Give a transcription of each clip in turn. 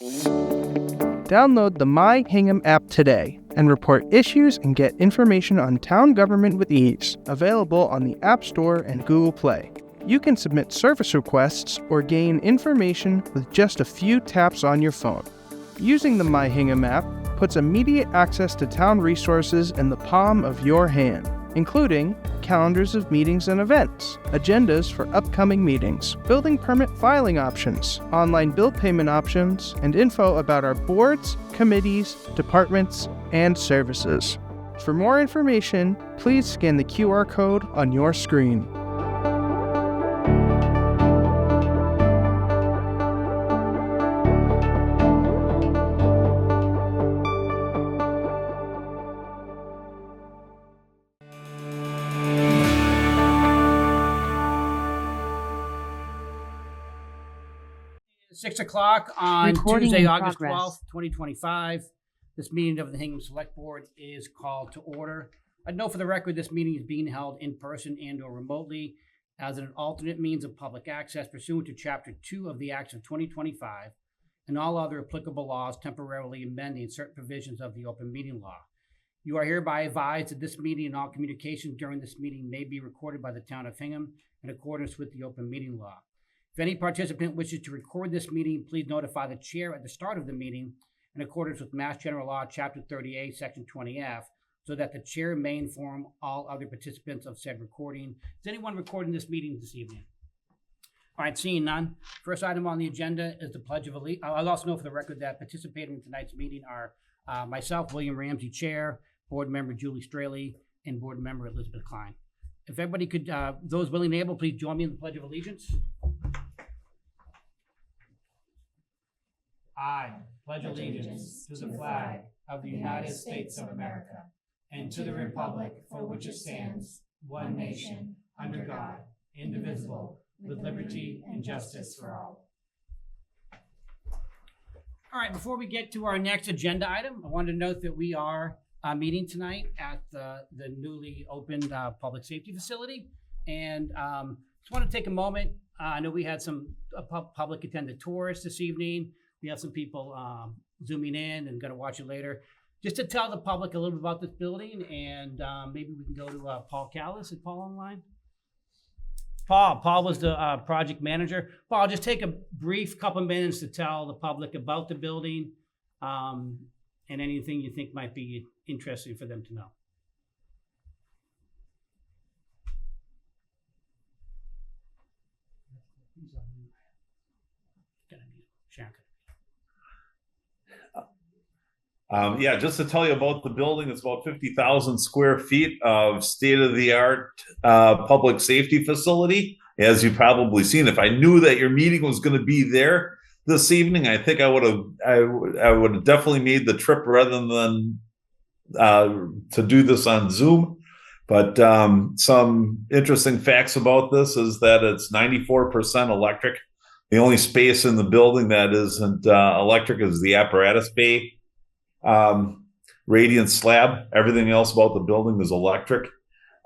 Download the My Hingham app today and report issues and get information on town government with ease. Available on the App Store and Google Play. You can submit service requests or gain information with just a few taps on your phone. Using the My Hingham app puts immediate access to town resources in the palm of your hand, including calendars of meetings and events, agendas for upcoming meetings, building permit filing options, online bill payment options, and info about our boards, committees, departments, and services. For more information, please scan the QR code on your screen. Six o'clock on Recording Tuesday, in August progress. 12th, 2025. This meeting of the Hingham Select Board is called to order. I note for the record, this meeting is being held in person and or remotely as an alternate means of public access pursuant to Chapter 2 of the Acts of 2025 and all other applicable laws temporarily amending certain provisions of the open meeting law. You are hereby advised that this meeting and all communications during this meeting may be recorded by the town of Hingham in accordance with the open meeting law. If any participant wishes to record this meeting, please notify the chair at the start of the meeting in accordance with Mass General Law, Chapter 38, Section 20F, so that the chair may inform all other participants of said recording. Is anyone recording this meeting this evening? All right, seeing none. First item on the agenda is the Pledge of Allegiance. I'll also note for the record that participating in tonight's meeting are myself, William Ramsey, Chair, Board Member Julie Straley, and Board Member Elizabeth Klein. If everybody could, those willing and able, please join me in the Pledge of Allegiance. I pledge allegiance to the flag of the United States of America and to the republic for which it stands, one nation, under God, indivisible, with liberty and justice for all. All right, before we get to our next agenda item, I wanted to note that we are meeting tonight at the newly opened public safety facility. And just want to take a moment. I know we had some public attended tours this evening. We have some people zooming in and going to watch it later. Just to tell the public a little bit about this building, and maybe we can go to Paul Callis. Is Paul online? Paul was the project manager. Paul, just take a brief couple minutes to tell the public about the building and anything you think might be interesting for them to know. Yeah, just to tell you about the building, it's about 50,000 square feet of state-of-the-art public safety facility. As you've probably seen, if I knew that your meeting was going to be there this evening, I think I would have definitely made the trip rather than to do this on Zoom. But some interesting facts about this is that it's 94% electric. The only space in the building that isn't electric is the apparatus bay. Radiant slab. Everything else about the building is electric.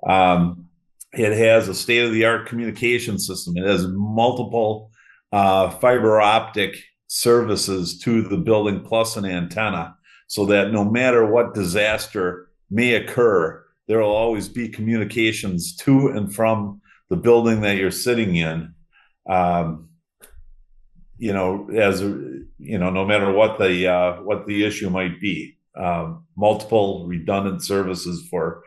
It has a state-of-the-art communication system. It has multiple fiber optic services to the building plus an antenna, so that no matter what disaster may occur, there will always be communications to and from the building that you're sitting in. No matter what the issue might be, multiple redundant services for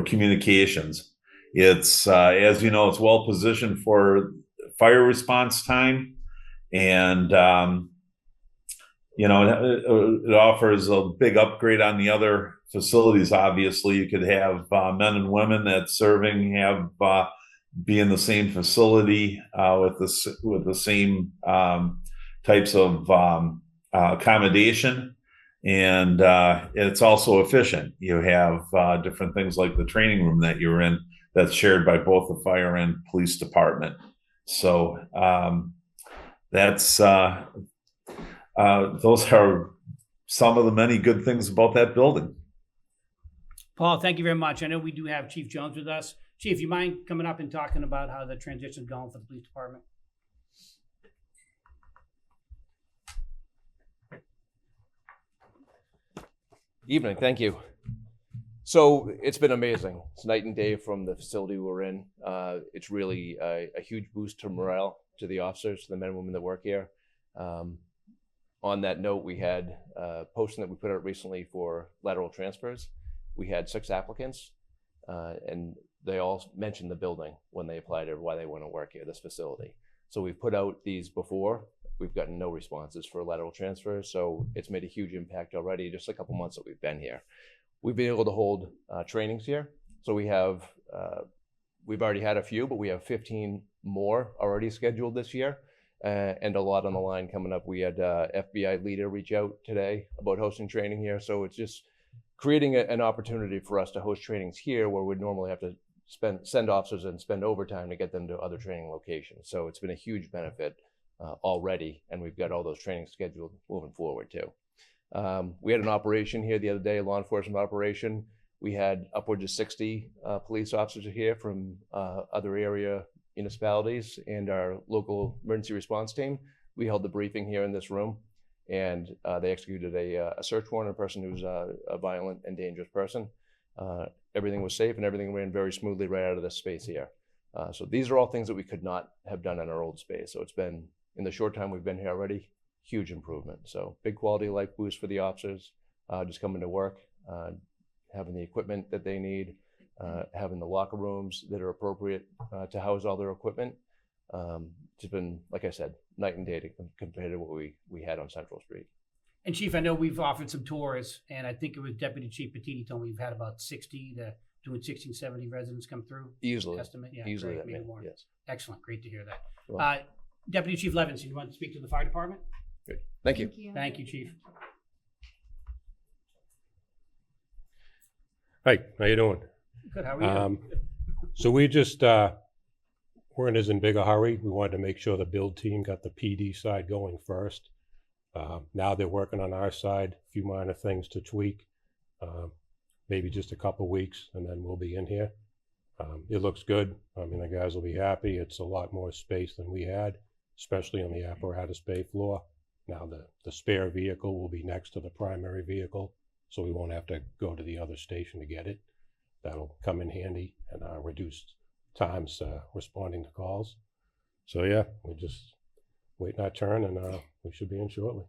communications. It's as you know, it's well positioned for fire response time, and it offers a big upgrade on the other facilities. Obviously, you could have men and women that serving be in the same facility with the same types of accommodation, and it's also efficient. You have different things like the training room that you're in that's shared by both the fire and police department. So those are some of the many good things about that building. Paul, thank you very much. I know we do have Chief Jones with us. Chief, you mind coming up and talking about how the transition's going for the police department? Evening, thank you. So it's been amazing. It's night and day from the facility we're in. It's really a huge boost to morale to the officers, to the men and women that work here. On that note, we had a posting that we put out recently for lateral transfers. We had 6 applicants, and they all mentioned the building when they applied or why they want to work here, this facility. So we've put out these before. We've gotten no responses for lateral transfers, so it's made a huge impact already, just a couple months that we've been here. We've been able to hold trainings here. So we have, we've already had a few, but we have 15 more already scheduled this year, and a lot on the line coming up. We had FBI leader reach out today about hosting training here. So it's just creating an opportunity for us to host trainings here where we'd normally have to send officers and spend overtime to get them to other training locations. So it's been a huge benefit already, and we've got all those trainings scheduled moving forward too. We had an operation here the other day, a law enforcement operation. We had upwards of 60 police officers here from other area municipalities and our local emergency response team. We held the briefing here in this room, and they executed a search warrant on a person who's a violent and dangerous person. Everything was safe and everything ran very smoothly right out of this space here. So these are all things that we could not have done in our old space. So it's been, in the short time we've been here already, huge improvement. So big quality of life boost for the officers, just coming to work, having the equipment that they need, having the locker rooms that are appropriate to house all their equipment. It's been, like I said, night and day compared to what we had on Central Street. And Chief, I know we've offered some tours, and I think it was Deputy Chief Petiti told me we've had about 60 to 70 residents come through. Easily. Estimate, yeah. Easily Great, that many, more. yes. Excellent, great to hear that. Well, Deputy Chief Levinson, you want to speak to the fire department? Great. Thank you. Thank you, Chief. Hi, how you doing? Good, how are you? So we just weren't as in big a hurry. We wanted to make sure the build team got the PD side going first. Now they're working on our side, a few minor things to tweak, maybe just a couple weeks, and then we'll be in here. It looks good. I mean, the guys will be happy. It's a lot more space than we had, especially on the apparatus bay floor. Now the spare vehicle will be next to the primary vehicle, so we won't have to go to the other station to get it. That'll come in handy and reduce times responding to calls. So yeah, we're just waiting our turn, and we should be in shortly.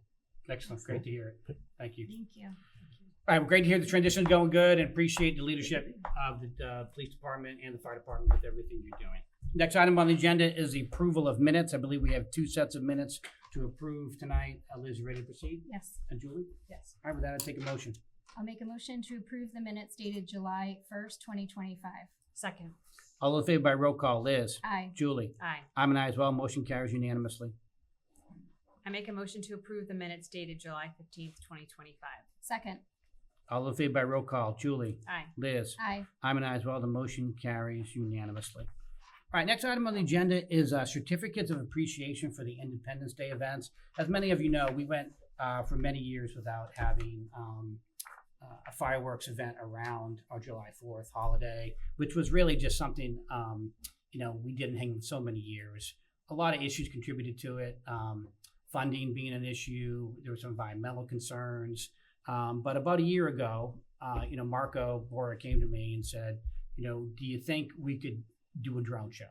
Excellent, great to hear it. Thank you. Thank you. All right, well, great to hear the transition going good, and appreciate the leadership of the police department and the fire department with everything you're doing. Next item on the agenda is the approval of minutes. I believe we have 2 sets of minutes to approve tonight. Liz, you ready to proceed? Yes. And Julie? Yes. All right, with that, I take a motion. I'll make a motion to approve the minutes dated July 1st, 2025. Second. All in favor by roll call, Liz? Aye. Julie? Aye. I'm an aye as well. Motion carries unanimously. I make a motion to approve the minutes dated July 15th, 2025. Second. All in favor by roll call, Julie? Aye. Liz? Aye. I'm an aye as well. The motion carries unanimously. All right, next item on the agenda is certificates of appreciation for the Independence Day events. As many of you know, we went for many years without having a fireworks event around our July 4th holiday, which was really just something, we did in Hingham so many years. A lot of issues contributed to it, funding being an issue. There were some environmental concerns. But about a year ago, Marco Bora came to me and said, do you think we could do a drone show?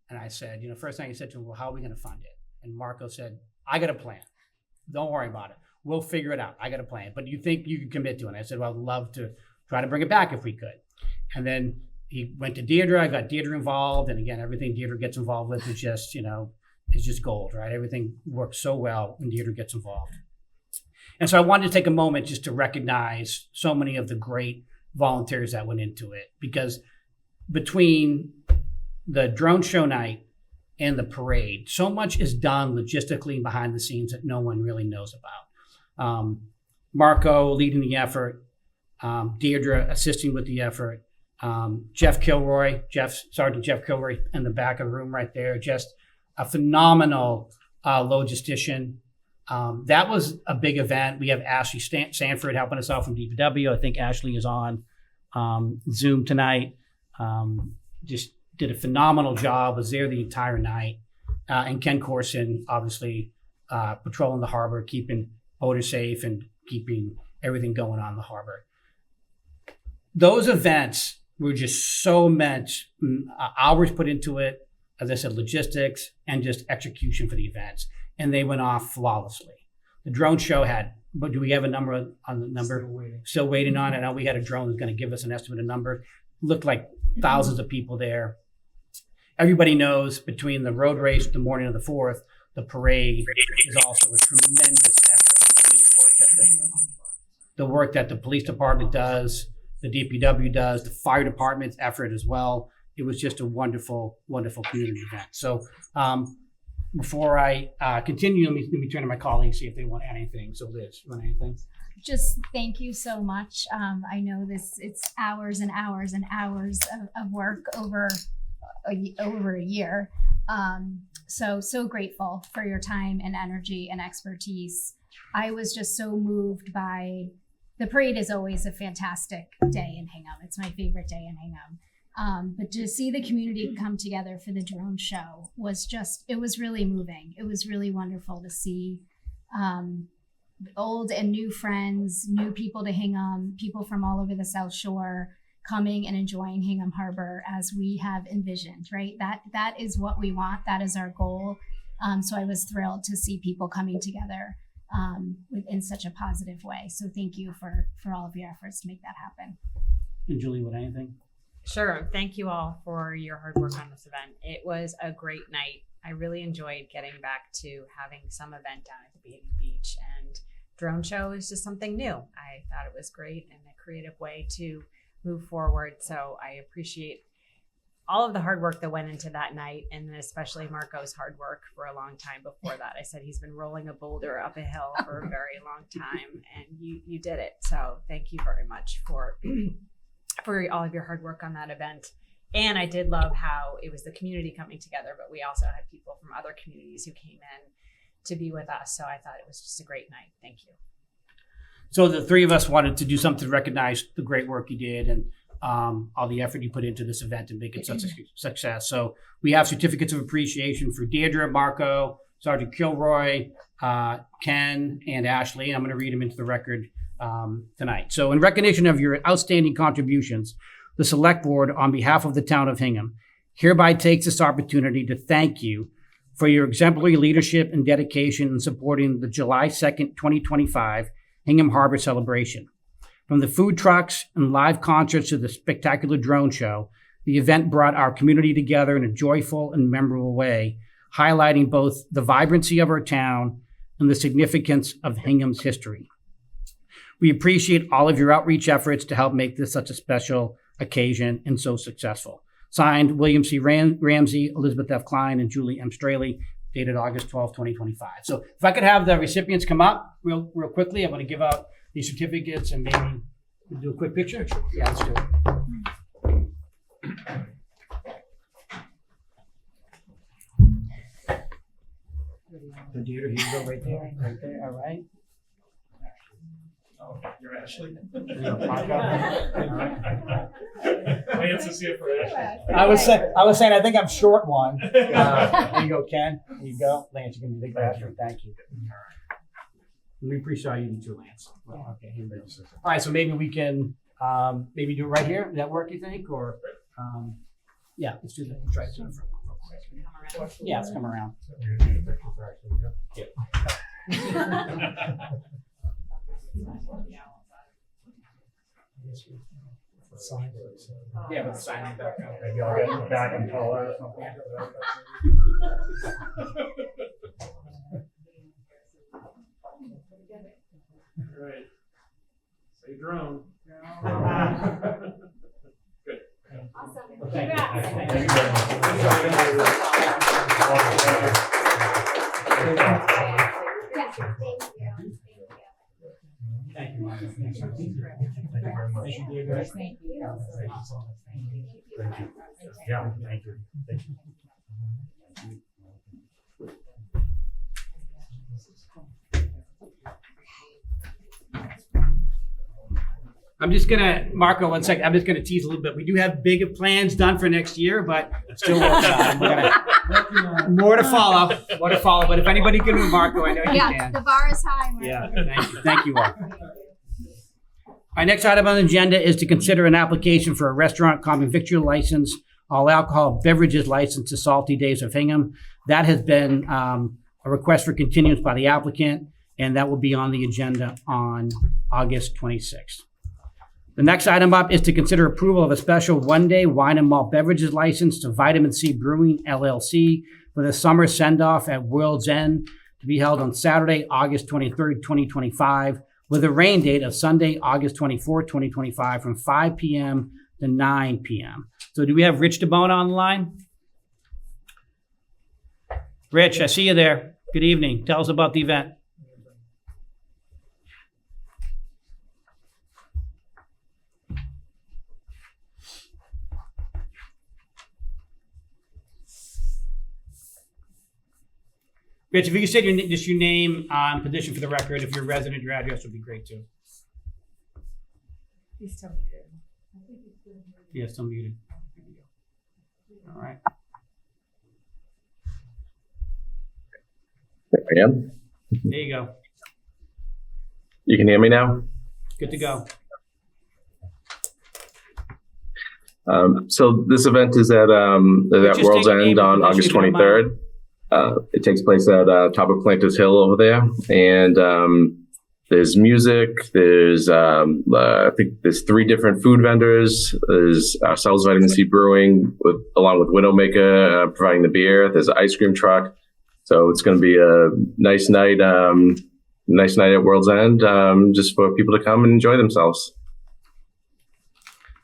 And I said, first thing I said to him, well, how are we going to fund it? And Marco said, I got a plan. Don't worry about it. We'll figure it out. I got a plan. But do you think you could commit to it? And I said, well, I'd love to try to bring it back if we could. And then he went to Deirdre. I got Deirdre involved. And again, everything Deirdre gets involved with is just, is just gold, right? Everything works so well when Deirdre gets involved. And so I wanted to take a moment just to recognize so many of the great volunteers that went into it, because between the drone show night and the parade, so much is done logistically behind the scenes that no one really knows about. Marco leading the effort, Deirdre assisting with the effort, Sergeant Jeff Kilroy in the back of the room right there, just a phenomenal logistician. That was a big event. We have Ashley Sanford helping us out from DPW. I think Ashley is on Zoom tonight. Just did a phenomenal job, was there the entire night. And Ken Corson, obviously, patrolling the harbor, keeping boaters safe and keeping everything going on in the harbor. Those events were just so meant, hours put into it, as I said, logistics and just execution for the events. And they went off flawlessly. The drone show had, but do we have a number on the number? Still waiting on it. Now we had a drone that's going to give us an estimate of number. Looked like thousands of people there. Everybody knows between the road race, the morning of the 4th, the parade is also a tremendous effort between the work that the police department does, the DPW does, the fire department's effort as well. It was just a wonderful, wonderful community event. So before I continue, let me turn to my colleagues, see if they want to add anything. So Liz, you want anything? Just thank you so much. I know it's hours and hours and hours of work over a year. So grateful for your time and energy and expertise. I was just so moved by the parade. Is always a fantastic day in Hingham. It's my favorite day in Hingham. But to see the community come together for the drone show was it was really moving. It was really wonderful to see old and new friends, new people to Hingham, people from all over the South Shore coming and enjoying Hingham Harbor as we have envisioned, right? That is what we want. That is our goal. So I was thrilled to see people coming together in such a positive way. So thank you for all of your efforts to make that happen. And Julie, would anything? Sure. Thank you all for your hard work on this event. It was a great night. I really enjoyed getting back to having some event down at the Baby Beach, and drone show is just something new. I thought it was great and a creative way to move forward. So I appreciate all of the hard work that went into that night, and then especially Marco's hard work for a long time before that. I said he's been rolling a boulder up a hill for a very long time, and you did it. So thank you very much for all of your hard work on that event. And I did love how it was the community coming together, but we also had people from other communities who came in to be with us. So I thought it was just a great night. Thank you. So the three of us wanted to do something to recognize the great work you did and all the effort you put into this event and make it such a success. So we have certificates of appreciation for Deirdre, Marco, Sergeant Kilroy, Ken, and Ashley. I'm going to read them into the record tonight. So in recognition of your outstanding contributions, the Select Board, on behalf of the town of Hingham, hereby takes this opportunity to thank you for your exemplary leadership and dedication in supporting the July 2nd, 2025 Hingham Harbor celebration. From the food trucks and live concerts to the spectacular drone show, the event brought our community together in a joyful and memorable way, highlighting both the vibrancy of our town and the significance of Hingham's history. We appreciate all of your outreach efforts to help make this such a special occasion and so successful. Signed, William C. Ramsey, Elizabeth F. Klein, and Julie M. Straley, dated August 12, 2025. So if I could have the recipients come up real quickly, I'm going to give out these certificates and maybe we'll do a quick picture. Yeah, let's do it. So Deirdre, you go right there, all right. Oh, you're Ashley? Lance is here for Ashley. I was saying, I think I'm short one. There you go, Ken. There you go. Lance, you can be the Ashley. Thank you. We appreciate you too, Lance. Well, okay. All right, so maybe we can maybe do it right here. Does that work, you think? Or yeah, let's do that. Let's try it. Yeah, let's come around. Yeah. Yeah, but sign back. Maybe I'll get back and color or something. Right. Say drone. Good. Awesome. Thank you. Congrats. Thank you very much. Thank you, Mark. Thank you very much. Thank you, Deirdre. Thank you. Thank you. Yeah, thank you. Thank you. I'm just gonna, Marco, 1 second. I'm just gonna tease a little bit. We do have big plans done for next year, but still working on them. We're gonna, more to follow. But if anybody can move Marco, I know you Yeah, can. the bar is high. Mark. Yeah, thank you. Thank you all. Our next item on the agenda is to consider an application for a restaurant common victual license, all alcohol beverages license to Salty Days of Hingham. That has been a request for continuance by the applicant, and that will be on the agenda on August 26th. The next item up is to consider approval of a special one-day wine and malt beverages license to Vitamin C Brewing LLC for the summer send-off at World's End to be held on Saturday, August 23rd, 2025, with a rain date of Sunday, August 24th, 2025, from 5 p.m. to 9 p.m. So do we have Rich DeBona on the line? Rich, I see you there. Good evening. Tell us about the event. Rich, if you could say just your name and position for the record, if you're a resident, your address would be great too. He's still muted. Yeah, still muted. All right. There I am. There you go. You can hear me now? Good to go. So this event is at Just World's state your name End on and August position, if you don't 23rd. It takes place at top of Planters Hill over there. And there's music. There's, I think there's 3 different food vendors. There's ourselves, Vitamin C Brewing, along with Widowmaker providing the beer. There's an ice cream truck. So it's going to be a nice night at World's End, just for people to come and enjoy themselves.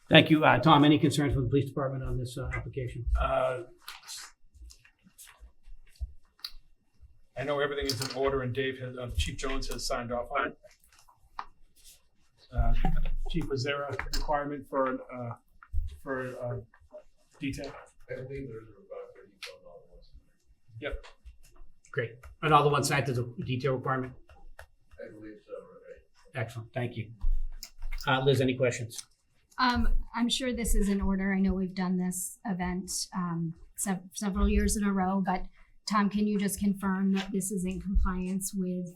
Thank you. Tom, any concerns with the police department on this application? I know everything is in order, and Dave has, Chief Jones has signed off on it. Chief, was there a requirement for detail? I believe there's a request for detail on all the ones. Yep. Great. On all the one side, there's a detail requirement? I believe so, right? Excellent. Thank you. Liz, any questions? I'm sure this is in order. I know we've done this event several years in a row, but Tom, can you just confirm that this is in compliance with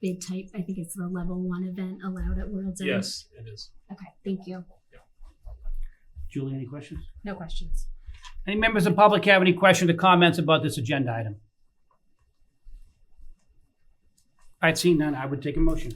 bid type? I think it's the level 1 event allowed at World's End. Yes, it is. Okay, thank you. Julie, any questions? No questions. Any members of the public have any questions or comments about this agenda item? I'd see none. I would take a motion.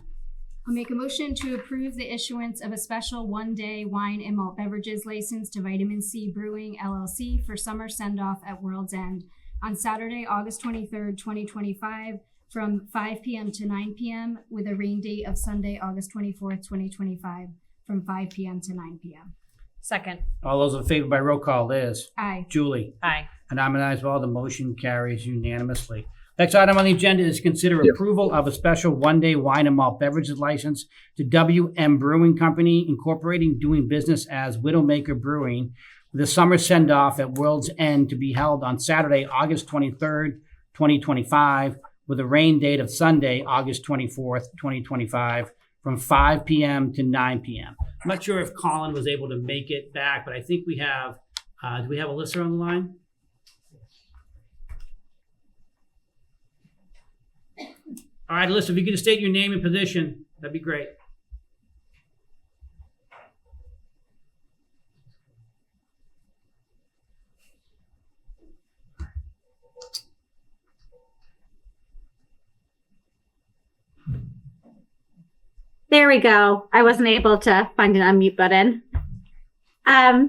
I'll make a motion to approve the issuance of a special one-day wine and malt beverages license to Vitamin C Brewing LLC for summer send-off at World's End on Saturday, August 23rd, 2025, from 5 p.m. to 9 p.m. with a rain date of Sunday, August 24th, 2025, from 5 p.m. to 9 p.m. Second. All those in favor by roll call, Liz. Aye. Julie. Aye. And I'm an aye as well. The motion carries unanimously. Next item on the agenda is to consider approval of a special one-day wine and malt beverages license to WM Brewing Company, Incorporating, doing business as Widowmaker Brewing, with a summer send-off at World's End to be held on Saturday, August 23rd, 2025, with a rain date of Sunday, August 24th, 2025, from 5 p.m. to 9 p.m. I'm not sure if Colin was able to make it back, but I think we have, do we have Alyssa on the line? All right, Alyssa, if you could just state your name and position, that'd be great. There we go. I wasn't able to find an unmute button. Hi,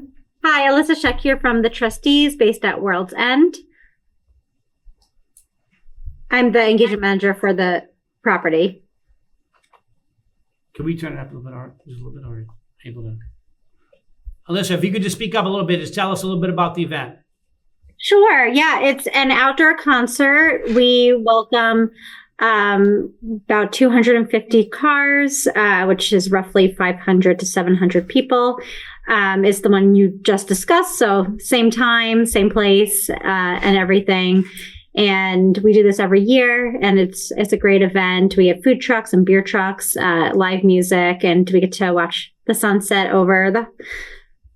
Alyssa Shuck here from the trustees based at World's End. I'm the engagement manager for the property. Can we turn it up a little bit, Art? Just a little bit, or able to? Alyssa, if you could just speak up a little bit, just tell us a little bit about the event. Sure. Yeah, it's an outdoor concert. We welcome about 250 cars, which is roughly 500 to 700 people. Is the one you just discussed. So same time, same place, and everything. And we do this every year, and it's a great event. We have food trucks and beer trucks, live music, and we get to watch the sunset over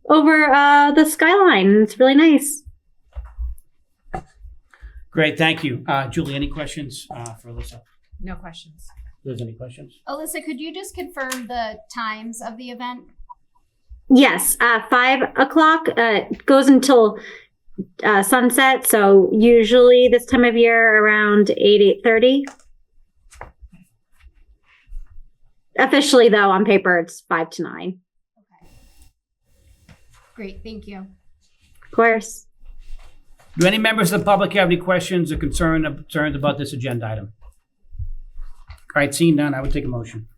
the skyline. It's really nice. Great, thank you. Julie, any questions for Alyssa? No questions. Liz, any questions? Alyssa, could you just confirm the times of the event? Yes, 5 o'clock goes until sunset. So usually this time of year around 8:30. Officially, though, on paper it's 5 to 9. Okay. Great, thank you. Of course. Do any members of the public have any questions or concerns about this agenda item? All right, seeing none, I would take a motion.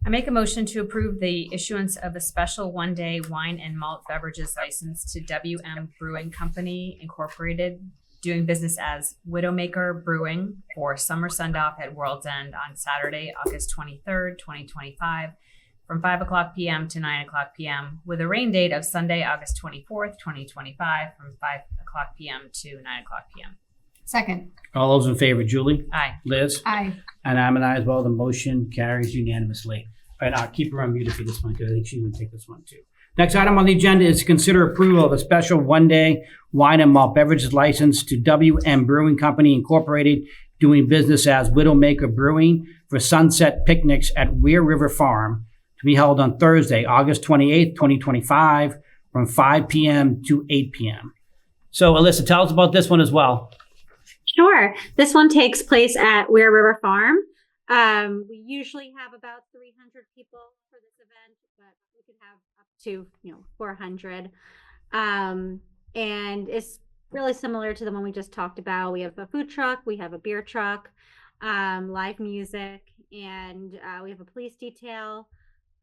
I make a motion to approve the issuance of a special one-day wine and malt beverages license to WM Brewing Company Incorporated, doing business as Widowmaker Brewing for Summer Send-Off at World's End on Saturday, August 23rd, 2025, from 5 o'clock p.m. to 9 o'clock p.m., with a rain date of Sunday, August 24th, 2025, from 5 o'clock p.m. to 9 o'clock p.m. Second. All those in favor, Julie? Aye. Liz? Aye. And I'm an aye as well. The motion carries unanimously. All right, I'll keep her unmuted for this one because I think she would take this one too. Next item on the agenda is to consider approval of a special one-day wine and malt beverages license to WM Brewing Company Incorporated, doing business as Widowmaker Brewing for Sunset Picnics at Weir River Farm, to be held on Thursday, August 28th, 2025, from 5 p.m. to 8 p.m. So, Alyssa, tell us about this one as well. Sure. This one takes place at Weir River Farm. We usually have about 300 people for this event, but we could have up to 400. And it's really similar to the one we just talked about. We have a food truck, we have a beer truck, live music, and we have a police detail.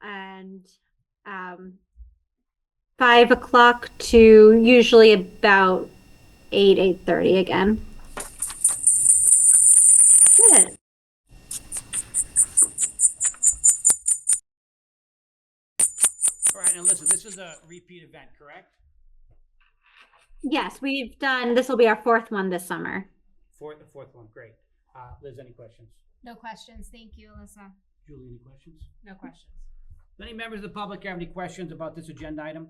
And 5 o'clock to usually about 8:30 again. Good. All right, now listen, this is a repeat event, correct? Yes, we've done, this will be our 4th one this summer. The fourth one, great. Liz, any questions? No questions. Thank you, Alyssa. Julie, any questions? No questions. Do any members of the public have any questions about this agenda item?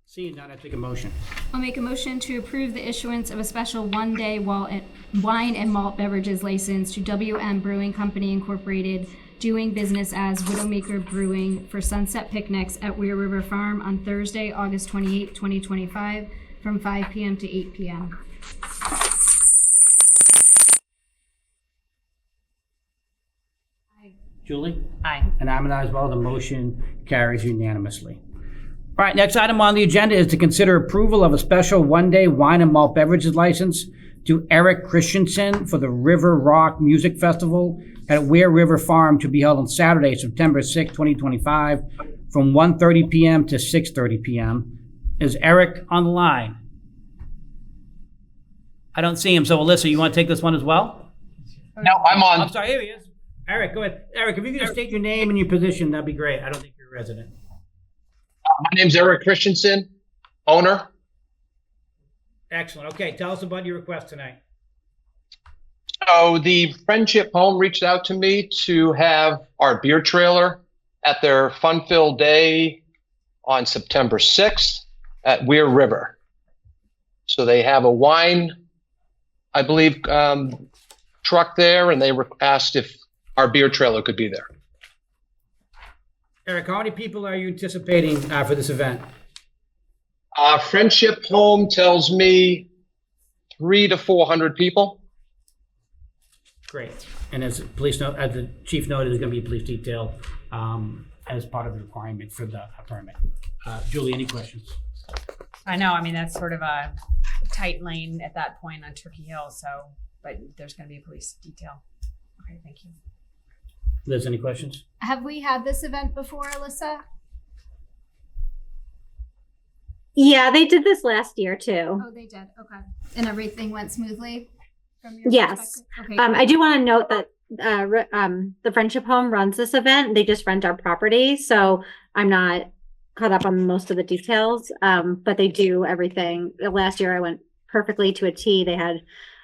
Seeing none, I take a motion. I'll make a motion to approve the issuance of a special one-day wine and malt beverages license to WM Brewing Company Incorporated, doing business as Widowmaker Brewing for Sunset Picnics at Weir River Farm on Thursday, August 28th, 2025, from 5 p.m. to 8 p.m. Julie? Aye. And I'm an aye as well. The motion carries unanimously. All right, next item on the agenda is to consider approval of a special one-day wine and malt beverages license to Eric Christensen for the River Rock Music Festival at Weir River Farm, to be held on Saturday, September 6, 2025, from 1:30 p.m. to 6:30 p.m. Is Eric on the line? I don't see him. So, Alyssa, you want to take this one as well? No, I'm on. I'm sorry, here he is. Eric, go ahead. Eric, if you could just state your name and your position, that'd be great. I don't think you're a resident. My name's Eric Christensen, owner. Excellent. Okay, tell us about your request tonight. So the Friendship Home reached out to me to have our beer trailer at their fun-filled day on September 6th at Weir River. So they have a wine, I believe, truck there, and they were asked if our beer trailer could be there. Eric, how many people are you anticipating for this event? Friendship Home tells me 300 to 400 people. Great. And as the chief noted, there's going to be a police detail as part of the requirement for the permit. Julie, any questions? I know. I mean, that's sort of a tight lane at that point on Turkey Hill. So, but there's going to be a police detail. Okay, thank you. Liz, any questions? Have we had this event before, Alyssa? Yeah, they did this last year too. Oh, they did. Okay. And everything went smoothly from your Yes. perspective? Okay. I do want to note that the Friendship Home runs this event. They just rent our property, so I'm not caught up on most of the details. But they do everything. Last year, I went perfectly to a T. They had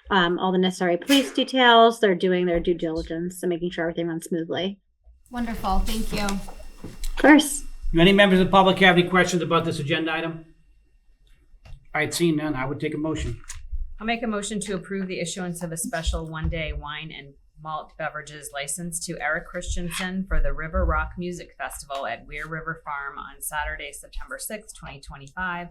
all the necessary police details. They're doing their due diligence and making sure everything runs smoothly. Wonderful. Thank you. Of course. Do any members of the public have any questions about this agenda item? All right, seeing none, I would take a motion. I'll make a motion to approve the issuance of a special one-day wine and malt beverages license to Eric Christensen for the River Rock Music Festival at Weir River Farm on Saturday, September 6th, 2025,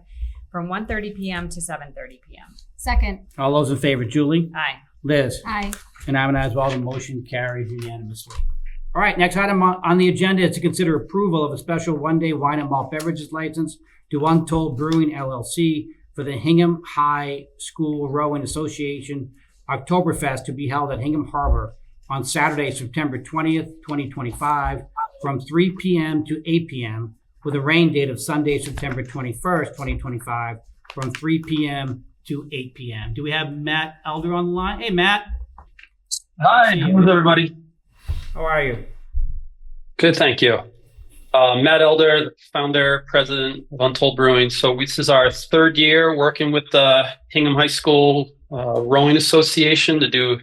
from 1:30 p.m. to 7:30 p.m. Second. All those in favor, Julie? Aye. Liz? Aye. And I'm an aye as well. The motion carries unanimously. All right, next item on the agenda is to consider approval of a special one-day wine and malt beverages license to Untold Brewing LLC for the Hingham High School Rowing Association Oktoberfest to be held at Hingham Harbor on Saturday, September 20th, 2025, from 3 p.m. to 8 p.m., with a rain date of Sunday, September 21st, 2025, from 3 p.m. to 8 p.m. Do we have Matt Elder on the line? Hey, Matt. Hi, how's everybody? How are you? Good, thank you. Matt Elder, founder, president of Untold Brewing. So this is our third year working with the Hingham High School Rowing Association to do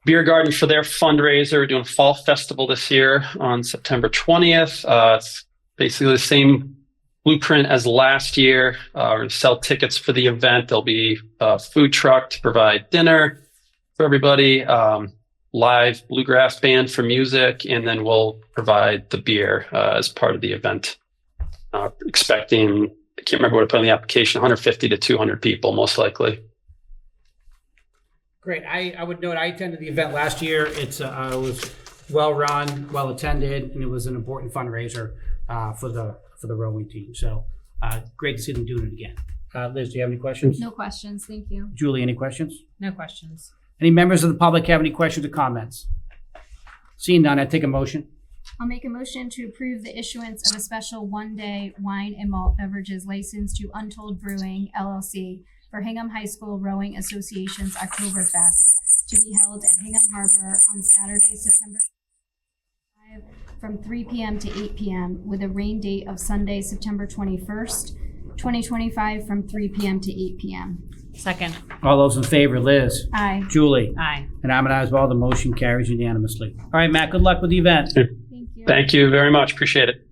beer garden for their fundraiser. We're doing a fall festival this year on September 20th. It's basically the same blueprint as last year. We're going to sell tickets for the event. There'll be a food truck to provide dinner for everybody. Live bluegrass band for music, and then we'll provide the beer as part of the event. Expecting, I can't remember what I put on the application, 150 to 200 people, most likely. Great. I would note I attended the event last year. It was well run, well attended, and it was an important fundraiser for the rowing team. So great to see them doing it again. Liz, do you have any questions? No questions. Thank you. Julie, any questions? No questions. Any members of the public have any questions or comments? Seeing none, I take a motion. I'll make a motion to approve the issuance of a special one-day wine and malt beverages license to Untold Brewing LLC for Hingham High School Rowing Association's Oktoberfest to be held at Hingham Harbor on Saturday, September 5, from 3 p.m. to 8 p.m. with a rain date of Sunday, September 21st, 2025, from 3 p.m. to 8 p.m. Second. All those in favor, Liz? Aye. Julie? Aye. And I'm an aye as well. The motion carries unanimously. All right, Matt, good luck with the event. Thank you. Thank you very much. Appreciate it.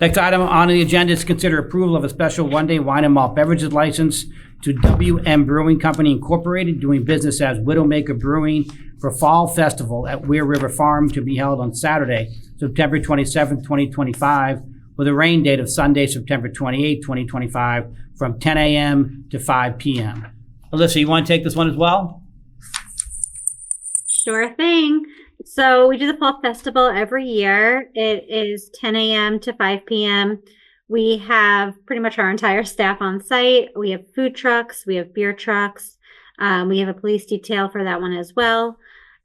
Next item on the agenda is to consider approval of a special one-day wine and malt beverages license to WM Brewing Company Incorporated, doing business as Widowmaker Brewing, for Fall Festival at Weir River Farm to be held on Saturday, September 27th, 2025, with a rain date of Sunday, September 28th, 2025, from 10 a.m. to 5 p.m. Alyssa, you want to take this one as well? Sure thing. So we do the Fall Festival every year. It is 10 a.m. to 5 p.m. We have pretty much our entire staff on site. We have food trucks. We have beer trucks. We have a police detail for that one as well.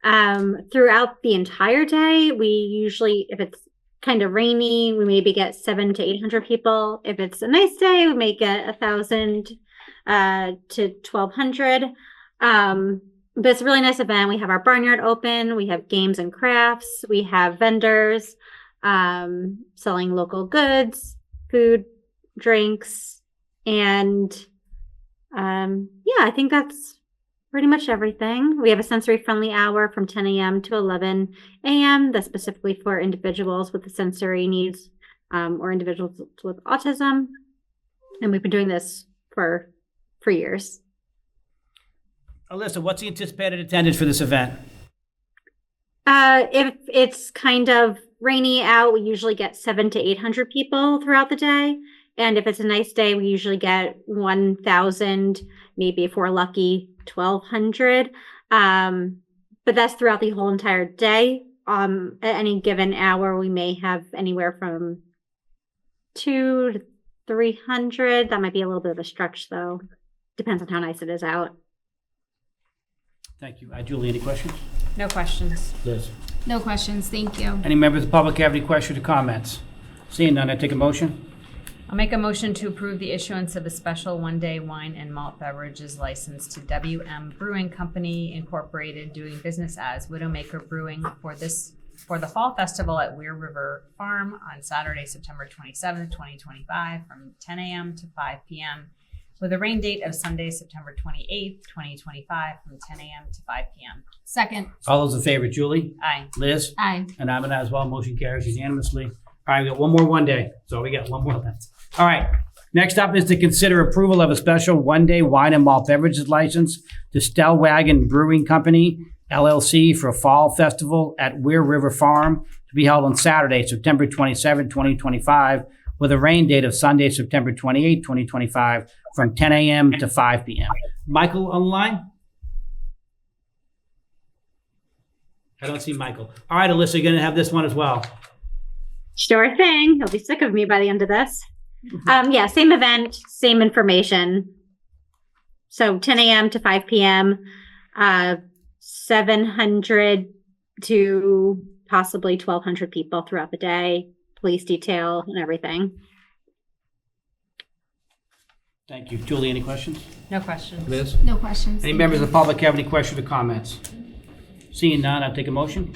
Throughout the entire day, we usually, if it's kind of rainy, we maybe get 700 to 800 people. If it's a nice day, we may get 1,000 to 1,200. But it's a really nice event. We have our barnyard open. We have games and crafts. We have vendors selling local goods, food, drinks, and I think that's pretty much everything. We have a sensory-friendly hour from 10 a.m. to 11 a.m. that's specifically for individuals with the sensory needs or individuals with autism. And we've been doing this for years. Alyssa, what's the anticipated attendance for this event? If it's kind of rainy out, we usually get 700 to 800 people throughout the day. And if it's a nice day, we usually get 1,000, maybe if we're lucky, 1,200. But that's throughout the whole entire day. At any given hour, we may have anywhere from 200 to 300. That might be a little bit of a stretch, though. Depends on how nice it is out. Thank you. Julie, any questions? No questions. Liz? No questions. Thank you. Any members of the public have any questions or comments? Seeing none, I take a motion. I'll make a motion to approve the issuance of a special one-day wine and malt beverages license to WM Brewing Company Incorporated, doing business as Widowmaker Brewing, for the Fall Festival at Weir River Farm on Saturday, September 27th, 2025, from 10 a.m. to 5 p.m., with a rain date of Sunday, September 28th, 2025, from 10 a.m. to 5 p.m. Second. All those in favor, Julie? Aye. Liz? Aye. And I'm an aye as well. Motion carries unanimously. All right, we got one more one day. So we got one more left. All right. Next up is to consider approval of a special one-day wine and malt beverages license to Stellwagen Brewing Company, LLC for a fall festival at Weir River Farm to be held on Saturday, September 27, 2025, with a rain date of Sunday, September 28, 2025, from 10 a.m. to 5 p.m. Michael on the line? I don't see Michael. All right, Alyssa, you're going to have this one as well. Sure thing. He'll be sick of me by the end of this. Yeah, same event, same information. So 10 a.m. to 5 p.m., 700 to possibly 1,200 people throughout the day, police detail and everything. Thank you. Julie, any questions? No questions. Liz? No questions. Any Thank members you. of the public have any questions or comments? Seeing none, I'll take a motion.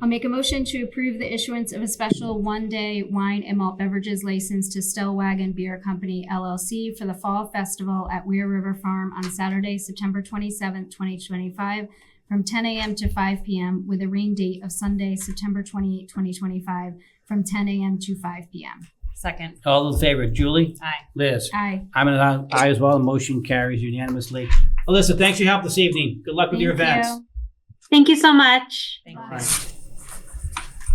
I'll make a motion to approve the issuance of a special one-day wine and malt beverages license to Stellwagen Beer Company LLC for the Fall Festival at Weir River Farm on Saturday, September 27th, 2025, from 10 a.m. to 5 p.m. with a rain date of Sunday, September 28, 2025, from 10 a.m. to 5 p.m. Second. All those in favor, Julie? Aye. Liz? Aye. I'm an aye as well. The motion carries unanimously. Alyssa, thanks for your help this evening. Good luck with your Thank events. you. Thank you so much. Thank Bye. you.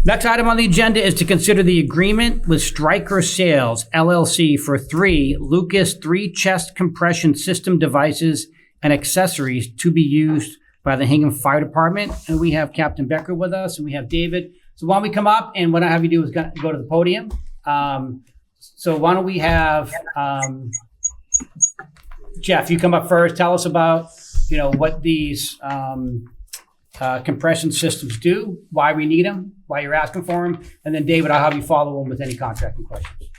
Next item on the agenda is to consider the agreement with Stryker Sales LLC for 3 Lucas 3 chest compression system devices and accessories to be used by the Hingham Fire Department. And we have Captain Becker with us, and we have David. So why don't we come up, and what I have you do is go to the podium. So why don't we have Jeff, you come up first. Tell us about, what these compression systems do, why we need them, why you're asking for them, and then David, I'll have you follow them with any contracting questions.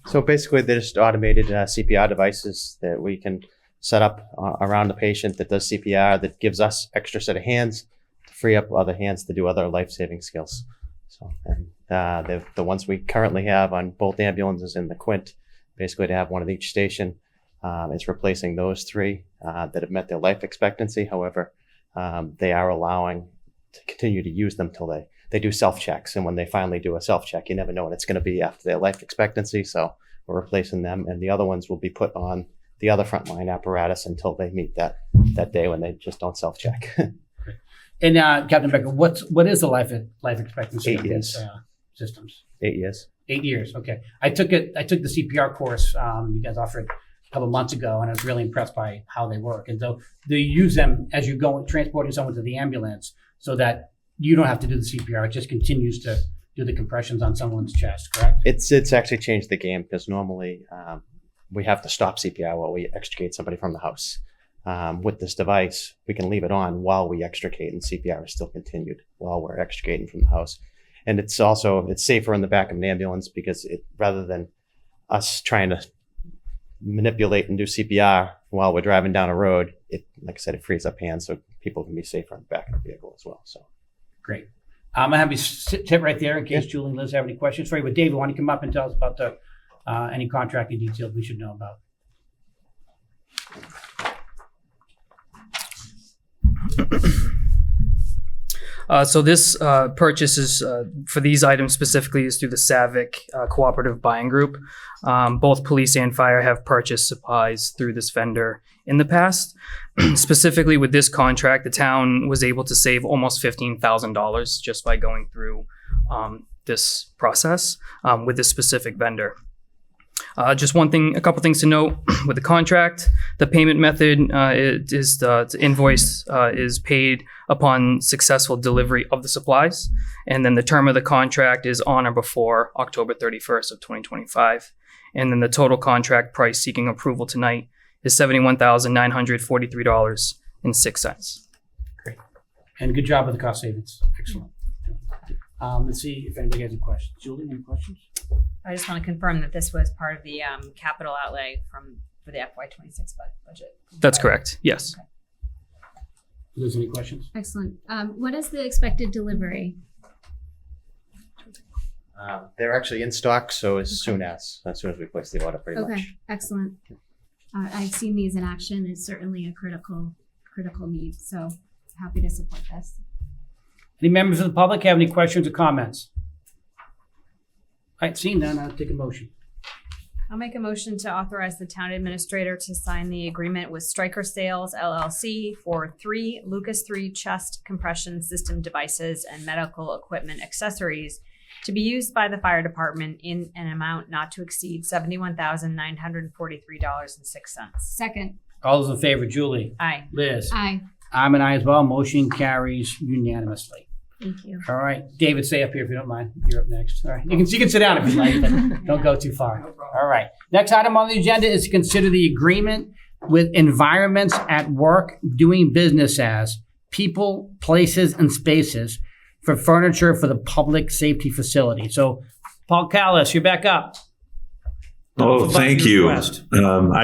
So basically, they're just automated CPR devices that we can set up around the patient that does CPR, that gives us extra set of hands to free up other hands to do other life-saving skills. So, and the ones we currently have on both ambulances in the Quint, basically to have one at each station, is replacing those 3 that have met their life expectancy. However, they are allowing to continue to use them till they do self-checks. And when they finally do a self-check, you never know what it's going to be after their life expectancy. So we're replacing them. And the other ones will be put on the other frontline apparatus until they meet that day when they just don't self-check. And Captain Becker, what is the life expectancy 8 of years. these systems? 8 years. 8 years. Okay. I took the CPR course you guys offered a couple months ago, and I was really impressed by how they work. And so they use them as you go transporting someone to the ambulance, so that you don't have to do the CPR. It just continues to do the compressions on someone's chest. Correct? It's actually changed the game, because normally we have to stop CPR while we extricate somebody from the house. With this device, we can leave it on while we extricate, and CPR is still continued while we're extricating from the house. And it's safer in the back of an ambulance, because rather than us trying to manipulate and do CPR while we're driving down a road, like I said, it frees up hands so people can be safer in the back of the vehicle as well. So Great. I'm gonna have you sit right there in case Julie and Liz have any questions for you. But David, why don't you come up and tell us about any contracting details we should know about? So this purchase is for these items specifically is through the SAVIC Cooperative Buying Group. Both police and fire have purchased supplies through this vendor in the past. Specifically with this contract, the town was able to save almost $15,000 just by going through this process with this specific vendor. Just a couple things to note with the contract. The payment method is the invoice is paid upon successful delivery of the supplies. And then the term of the contract is on or before October 31st of 2025. And then the total contract price seeking approval tonight is $71,943.06. Great. And good job with the cost savings. Excellent. Let's see if anybody has any questions. Julie, any questions? I just want to confirm that this was part of the capital outlay for the FY26 budget. That's correct. Yes. Okay. Liz, any questions? Excellent. What is the expected delivery? they're actually in stock, so as soon as we place the order, pretty much. Okay, excellent. I've seen these in action. It's certainly a critical need. So happy to support this. Any members of the public have any questions or comments? All right, seeing none, I'll take a motion. I'll make a motion to authorize the town administrator to sign the agreement with Stryker Sales LLC for 3 Lucas 3 chest compression system devices and medical equipment accessories to be used by the fire department in an amount not to exceed $71,943.06. Second. All those in favor, Julie? Aye. Liz? Aye. I'm an aye as well. Motion carries unanimously. Thank you. All right. David, stay up here if you don't mind. You're up next. All right. You can sit down if you like, but don't go too far. All right. Next item on the agenda is to consider the agreement with Environments at Work doing business as People, Places, and Spaces for furniture for the public safety facility. So, Paul Callis, you're back up. Oh, thank you. I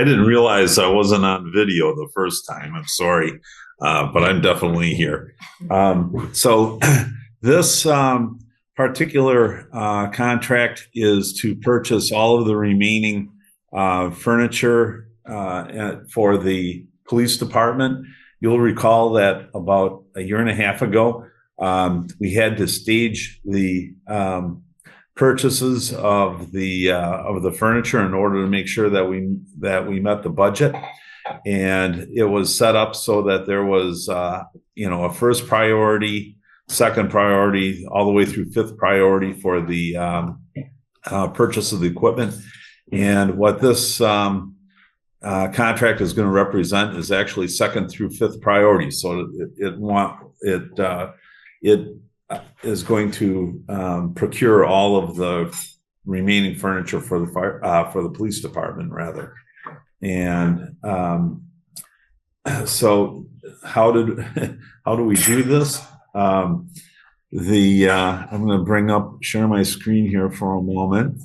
didn't realize I wasn't on video the first time. I'm sorry, but I'm definitely here. So this particular contract is to purchase all of the remaining furniture for the police department. You'll recall that about a year and a half ago, we had to stage the purchases of the furniture in order to make sure that we met the budget, and it was set up so that there was a first priority, second priority, all the way through fifth priority for the purchase of the equipment. And what this contract is going to represent is actually second through fifth priority. So it is going to procure all of the remaining furniture for the for the police department, rather. And so how do we do this? I'm going to share my screen here for a moment.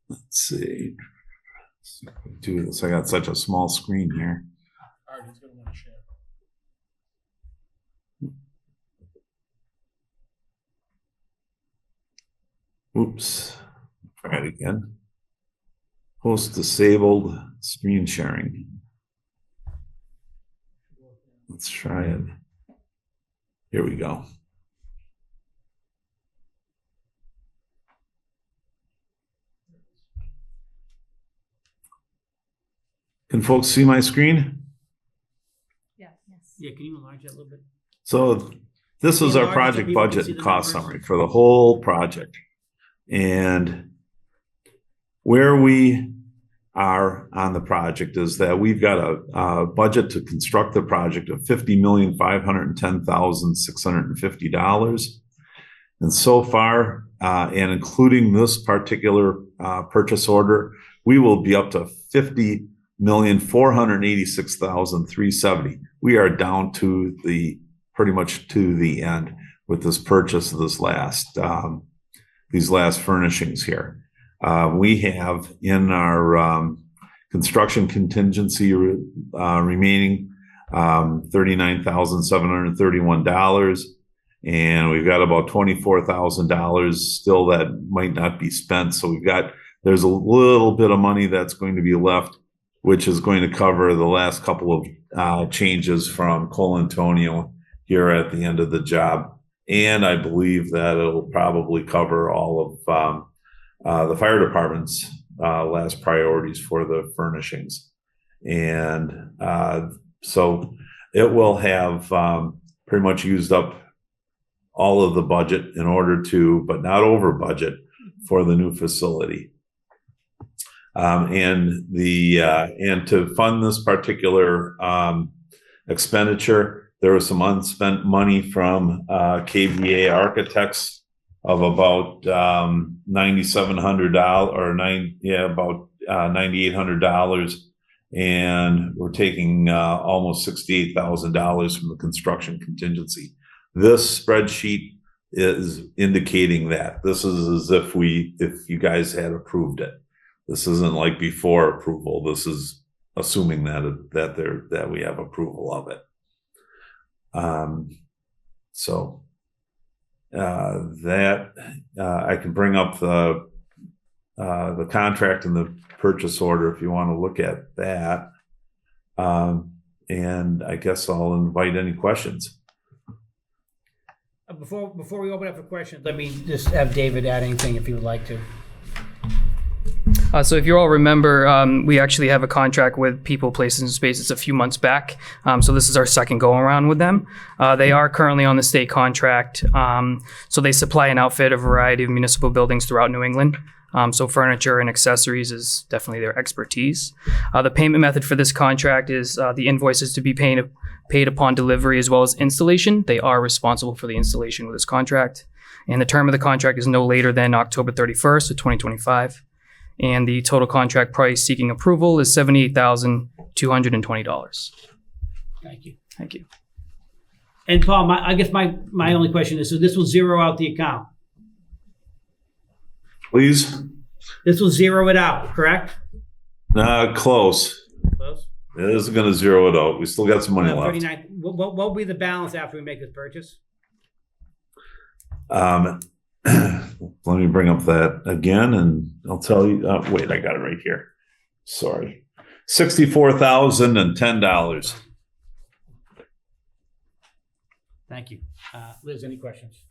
Let's see. Do this. I got such a small screen here. All right, he's going to want to share. Oops. Try it again. Host disabled screen sharing. Let's try it. Here we go. Can folks see my screen? Yeah, can you enlarge that a little bit? So this is our project budget and cost summary for the whole project. And where we are on the project is that we've got a budget to construct the project of $50,510,650. And so far, and including this particular purchase order, we will be up to $50,486,370. We are down to pretty much to the end with this purchase of this these last furnishings here. We have in our construction contingency remaining $39,731, and we've got about $24,000 still that might not be spent. So there's a little bit of money that's going to be left, which is going to cover the last couple of changes from Colantonio here at the end of the job. And I believe that it'll probably cover all of the fire department's last priorities for the furnishings. And so it will have pretty much used up all of the budget in order to, but not over budget, for the new facility. And to fund this particular expenditure, there was some unspent money from KVA Architects of about $9,700 or about $9,800, and we're taking almost $68,000 from the construction contingency. This spreadsheet is indicating that this is as if you guys had approved it. This isn't like before approval. This is assuming that we have approval of it. So that I can bring up the contract and the purchase order if you want to look at that. And I guess I'll invite any questions. before we open up for questions, let me just have David add anything if he would like to. So if you all remember, we actually have a contract with People, Places, and Spaces a few months back. So this is our second go-around with them. They are currently on the state contract. So they supply and outfit a variety of municipal buildings throughout New England. So furniture and accessories is definitely their expertise. The payment method for this contract is the invoices to be paid upon delivery as well as installation. They are responsible for the installation with this contract. And the term of the contract is no later than October 31st of 2025. And the total contract price seeking approval is $78,220. Thank you. Thank you. And Paul, I guess my only question is, so this will zero out the account? Please? This will zero it out, correct? Close. Close? It isn't going to zero it out. We still got some money left. 39. What will be the balance after we make this purchase? Let me bring up that again, and I'll tell you. Wait, I got it right here. Sorry, $64,010. Thank you, Liz. Any questions?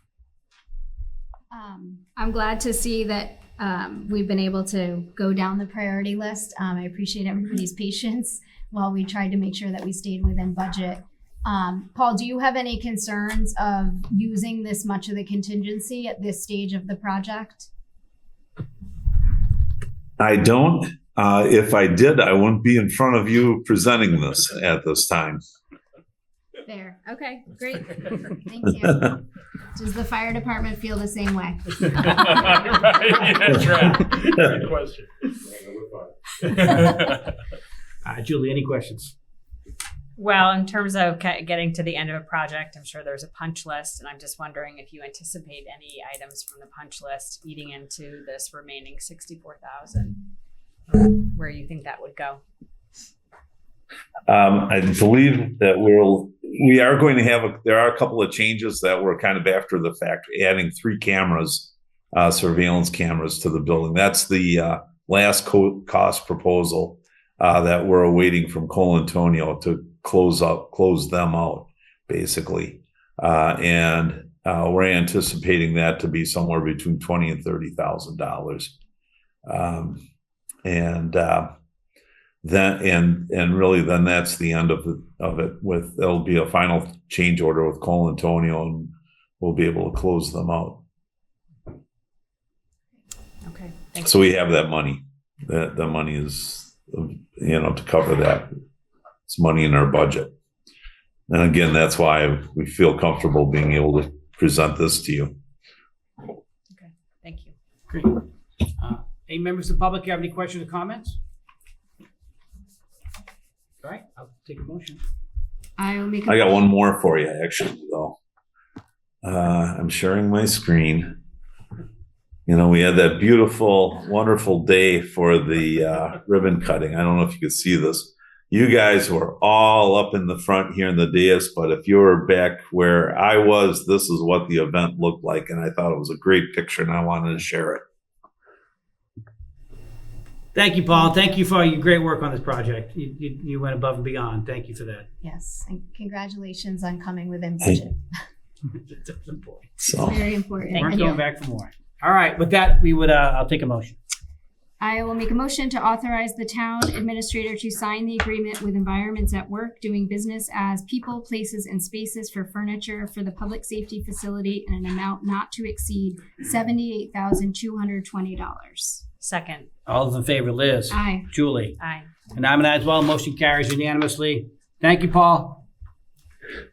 I'm glad to see that we've been able to go down the priority list. I appreciate everybody's patience while we tried to make sure that we stayed within budget. Paul, do you have any concerns of using this much of the contingency at this stage of the project? I don't. If I did, I wouldn't be in front of you presenting this at this time. There. Okay, great. Thank you. Does the fire department feel the same way? That's right. Good question. Julie, any questions? Well, in terms of getting to the end of a project, I'm sure there's a punch list, and I'm just wondering if you anticipate any items from the punch list eating into this remaining $64,000, where you think that would go. I believe that we are going to have there are a couple of changes that were kind of after the fact, adding 3 cameras, surveillance cameras to the building. That's the last cost proposal that we're awaiting from Colantonio to close them out, basically. And we're anticipating that to be somewhere between $20,000 and $30,000. And really then that's the end of it. There'll be a final change order with Colantonio, and we'll be able to close them out. Okay. Thanks. So we have that money. The money is, to cover that. It's money in our budget. And again, that's why we feel comfortable being able to present this to you. Okay. Thank you. Great. Any members of the public have any questions or comments? All right, I'll take a motion. I got one more for you, actually, though. I'm sharing my screen. We had that beautiful, wonderful day for the ribbon cutting. I don't know if you could see this. You guys were all up in the front here in the dais, but if you were back where I was, this is what the event looked like, and I thought it was a great picture, and I wanted to share it. Thank you, Paul. Thank you for your great work on this project. You went above and beyond. Thank you for that. Yes, and congratulations on coming within budget. That's important. So, very important. We're going back for more. All right, with that, I'll take a motion. I will make a motion to authorize the town administrator to sign the agreement with Environments at Work doing business as People, Places, and Spaces for furniture for the public safety facility in an amount not to exceed $78,220. Second. All those in favor, Liz? Aye. Julie? Aye. And I'm an aye as well. Motion carries unanimously. Thank you, Paul.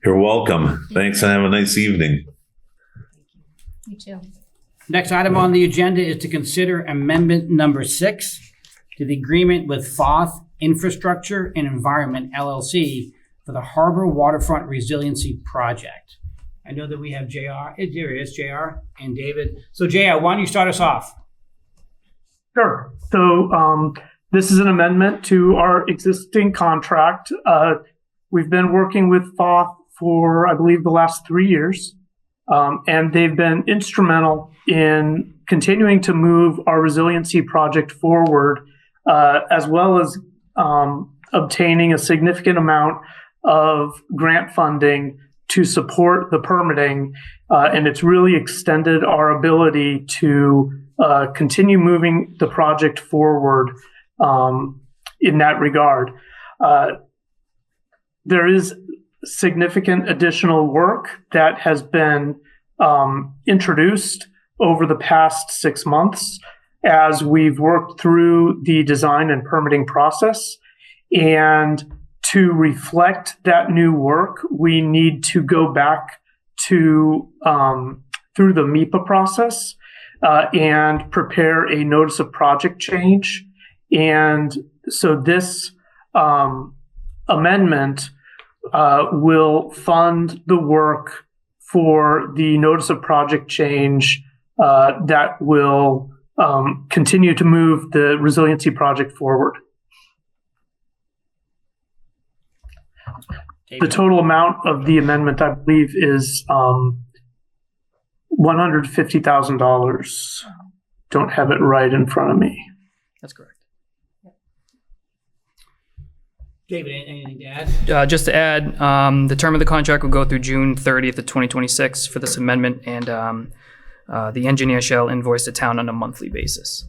You're welcome. Thanks, and have a nice evening. You too. Next item on the agenda is to consider amendment number 6 to the agreement with Foth Infrastructure and Environment, LLC, for the Harbor Waterfront Resiliency Project. I know that we have JR. There he is, JR and David. So, JR, why don't you start us off? Sure. So this is an amendment to our existing contract. We've been working with Foth for, I believe, the last 3 years. And they've been instrumental in continuing to move our resiliency project forward, as well as obtaining a significant amount of grant funding to support the permitting, and it's really extended our ability to continue moving the project forward in that regard. There is significant additional work that has been introduced over the past 6 months as we've worked through the design and permitting process. And to reflect that new work, we need to go back to through the MIPA process and prepare a notice of project change. And so this amendment will fund the work for the notice of project change that will continue to move the resiliency project forward. The total amount of the amendment, I believe, is $150,000. Don't have it right in front of me. That's correct. David, anything to add? Just to add, the term of the contract will go through June 30th of 2026 for this amendment, and the engineer shall invoice the town on a monthly basis.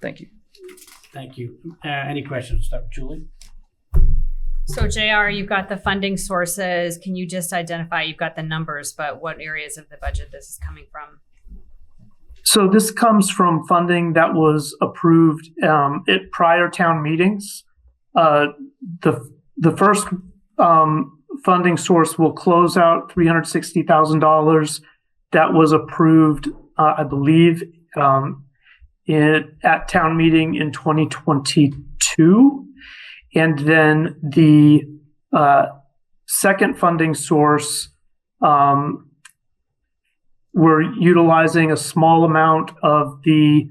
Thank you. Thank you. Any questions? Start with Julie. So JR, you've got the funding sources. Can you just identify, you've got the numbers, but what areas of the budget this is coming from? So this comes from funding that was approved at prior town meetings. The first funding source will close out $360,000 that was approved, I believe, at town meeting in 2022. And then the second funding source, we're utilizing a small amount of the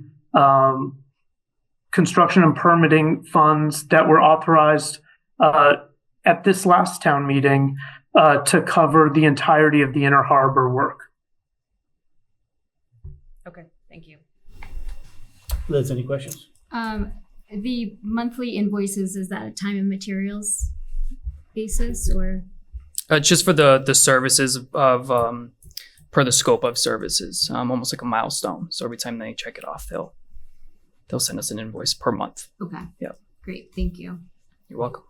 construction and permitting funds that were authorized at this last town meeting to cover the entirety of the Inner Harbor work. Okay, thank you. Liz, any questions? The monthly invoices, is that a time and materials basis or? Just for the services of per the scope of services, almost like a milestone. So every time they check it off, they'll send us an invoice per month. Okay. Yeah. Great. Thank you. You're welcome.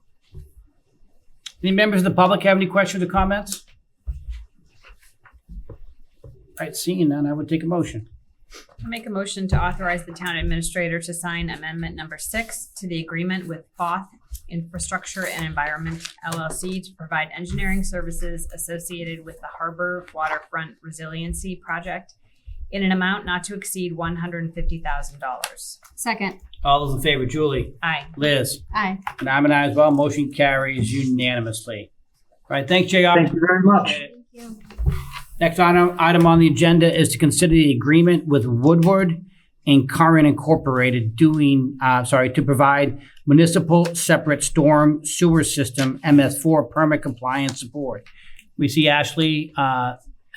Any members of the public have any questions or comments? All right, seeing none, I would take a motion. I'll make a motion to authorize the town administrator to sign amendment number 6 to the agreement with Foth Infrastructure and Environment LLC to provide engineering services associated with the Harbor Waterfront Resiliency Project in an amount not to exceed $150,000. Second. All those in favor, Julie? Aye. Liz? Aye. And I'm an aye as well. Motion carries unanimously. All right, thanks, JR. Thank you very much. Thank you. Next item on the agenda is to consider the agreement with Woodward and Curran Incorporated to provide municipal separate storm sewer system MS4 permit compliance support. We see Ashley.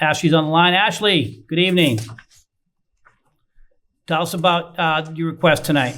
Ashley's on the line. Ashley, good evening. Tell us about your request tonight.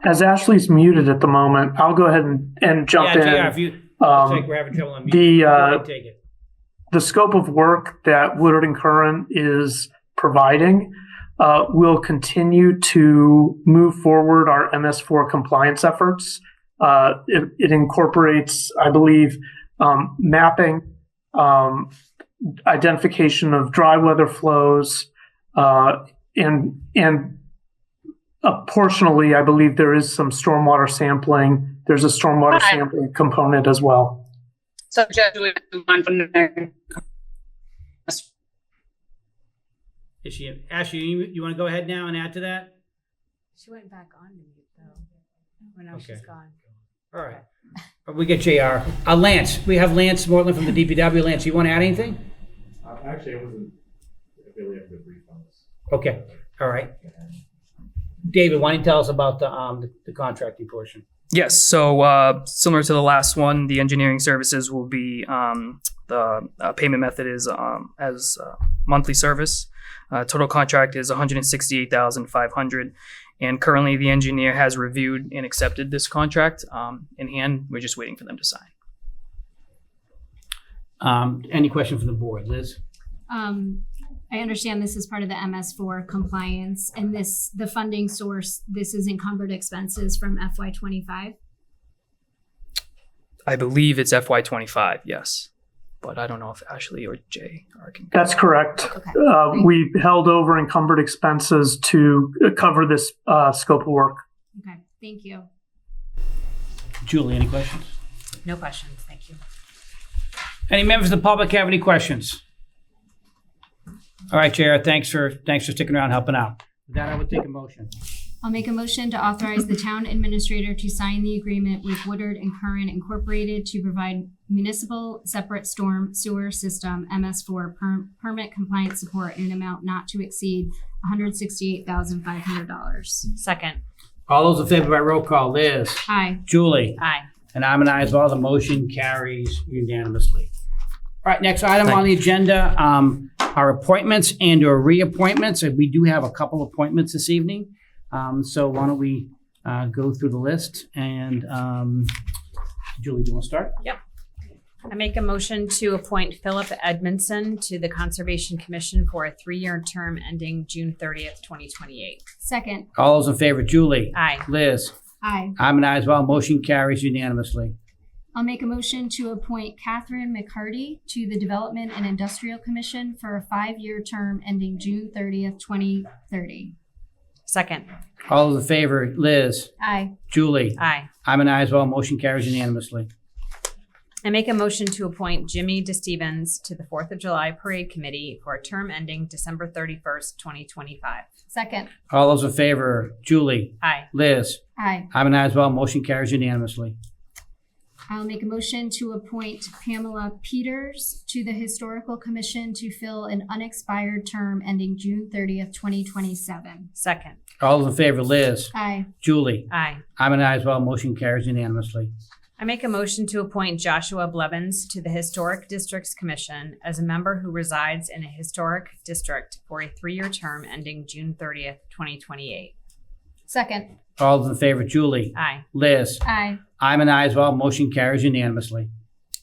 As Ashley's muted at the moment, I'll go ahead and jump in. Yeah, if you looks like we're having trouble on mute. Take it. The scope of work that Woodward and Curran is providing will continue to move forward our MS4 compliance efforts. It incorporates, I believe, mapping, identification of dry weather flows, and portionally, I believe there is some stormwater sampling. There's a stormwater sampling component as well. Is she, Ashley, you want to go ahead now and add to that? She went back on mute though. Well, now she's gone. All right. We get JR. Lance, we have Lance Mortland from the DPW. Lance, you want to add anything? Actually, I wasn't really able to brief on this. Okay. All right. David, why don't you tell us about the contracting portion? Yes. So similar to the last one, the engineering services will be the payment method is as monthly service. Total contract is $168,500, and currently the engineer has reviewed and accepted this contract in hand. We're just waiting for them to sign. Any question from the board, Liz? I understand this is part of the MS4 compliance, and the funding source, this is encumbered expenses from FY25. I believe it's FY25, yes, but I don't know if Ashley or Jay can. That's correct. We held over encumbered expenses to cover this scope of work. Okay, thank you. Julie, any questions? No questions. Thank you. Any members of the public have any questions? All right, Chair, thanks for sticking around and helping out. With that, I would take a motion. I'll make a motion to authorize the town administrator to sign the agreement with Woodard and Curran Incorporated to provide municipal separate storm sewer system MS4 permit compliance support in an amount not to exceed $168,500. Second. All those in favor by roll call, Liz. Aye. Julie. Aye. And I'm an aye as well. The motion carries unanimously. All right, next item on the agenda are appointments and or reappointments. And we do have a couple appointments this evening. So why don't we go through the list, and Julie, do you want to start? Yep. I make a motion to appoint Philip Edmondson to the Conservation Commission for a 3-year term ending June 30th, 2028. Second. All those in favor, Julie. Aye. Liz. Aye. I'm an aye as well. Motion carries unanimously. I'll make a motion to appoint Catherine McCarty to the Development and Industrial Commission for a 5-year term ending June 30th, 2030. Second. All those in favor, Liz. Aye. Julie. Aye. I'm an aye as well. Motion carries unanimously. I make a motion to appoint Jimmy DeStevens to the 4th of July Parade Committee for a term ending December 31st, 2025. Second. All those in favor, Julie. Aye. Liz. Aye. I'm an aye as well. Motion carries unanimously. I'll make a motion to appoint Pamela Peters to the Historical Commission to fill an unexpired term ending June 30th, 2027. Second. All those in favor, Liz. Aye. Julie. Aye. I'm an aye as well. Motion carries unanimously. I make a motion to appoint Joshua Blevins to the Historic Districts Commission as a member who resides in a historic district for a 3-year term ending June 30th, 2028. Second. All those in favor, Julie. Aye. Liz. Aye. I'm an aye as well. Motion carries unanimously.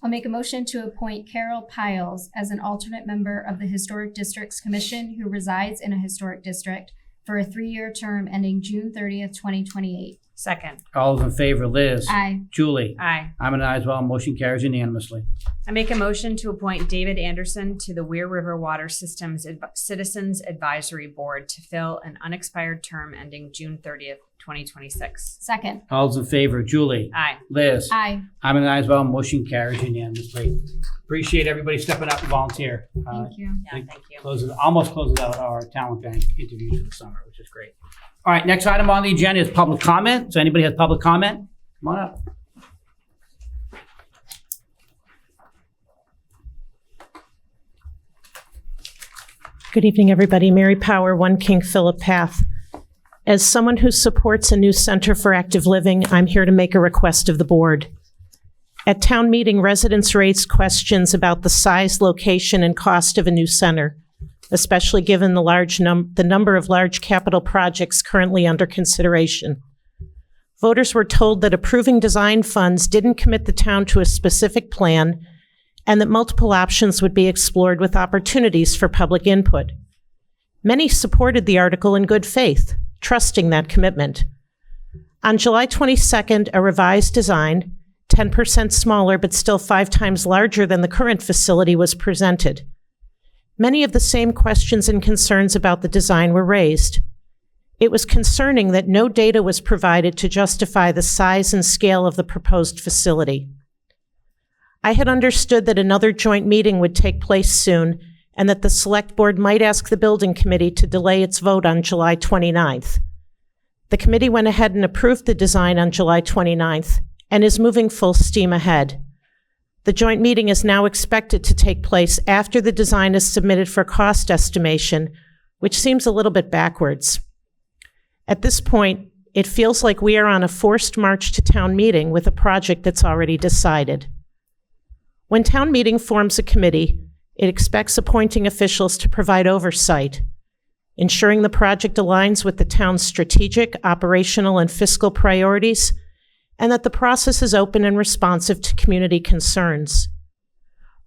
I'll make a motion to appoint Carol Piles as an alternate member of the Historic Districts Commission who resides in a historic district for a 3-year term ending June 30th, 2028. Second. All those in favor, Liz. Aye. Julie. Aye. I'm an aye as well. Motion carries unanimously. I make a motion to appoint David Anderson to the Weir River Water Systems Citizens Advisory Board to fill an unexpired term ending June 30th, 2026. Second. All those in favor, Julie. Aye. Liz. Aye. I'm an aye as well. Motion carries unanimously. Appreciate everybody stepping up and volunteer. Thank you. Yeah, thank you. Almost closes out our talent bank interviews for the summer, which is great. All right, next item on the agenda is public comment. So anybody has public comment? Come on up. Good evening, everybody. Mary Power, 1 King Philip Path. As someone who supports a new Center for Active Living, I'm here to make a request of the board. At town meeting, residents raised questions about the size, location, and cost of a new center, especially given the number of large capital projects currently under consideration. Voters were told that approving design funds didn't commit the town to a specific plan and that multiple options would be explored with opportunities for public input. Many supported the article in good faith, trusting that commitment. On July 22nd, a revised design, 10% smaller but still 5 times larger than the current facility, was presented. Many of the same questions and concerns about the design were raised. It was concerning that no data was provided to justify the size and scale of the proposed facility. I had understood that another joint meeting would take place soon and that the Select Board might ask the Building Committee to delay its vote on July 29th. The committee went ahead and approved the design on July 29th and is moving full steam ahead. The joint meeting is now expected to take place after the design is submitted for cost estimation, which seems a little bit backwards. At this point, it feels like we are on a forced march to town meeting with a project that's already decided. When town meeting forms a committee, it expects appointing officials to provide oversight, ensuring the project aligns with the town's strategic, operational, and fiscal priorities, and that the process is open and responsive to community concerns.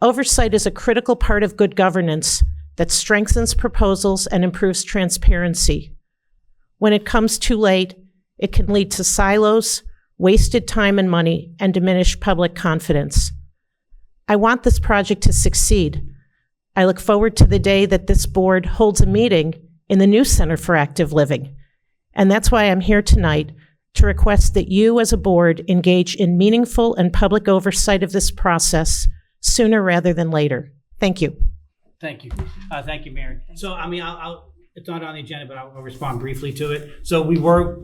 Oversight is a critical part of good governance that strengthens proposals and improves transparency. When it comes too late, it can lead to silos, wasted time and money, and diminished public confidence. I want this project to succeed. I look forward to the day that this board holds a meeting in the new Center for Active Living. And that's why I'm here tonight to request that you as a board engage in meaningful and public oversight of this process sooner rather than later. Thank you. Thank you. Thank you, Mary. So, I mean, it's not on the agenda, but I'll respond briefly to it. So we were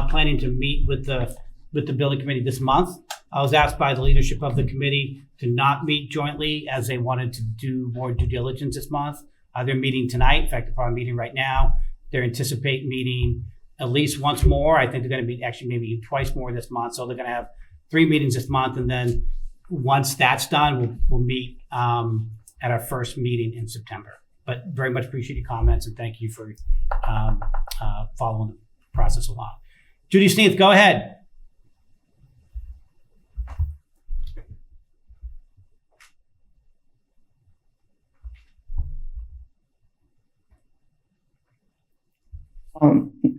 planning to meet with the building committee this month. I was asked by the leadership of the committee to not meet jointly as they wanted to do more due diligence this month. They're meeting tonight. In fact, they're probably meeting right now. They anticipate meeting at least once more. I think they're going to meet actually maybe twice more this month. So they're going to have 3 meetings this month. And then once that's done, we'll meet at our first meeting in September. But very much appreciate your comments and thank you for following the process along. Judy Sneath, go ahead.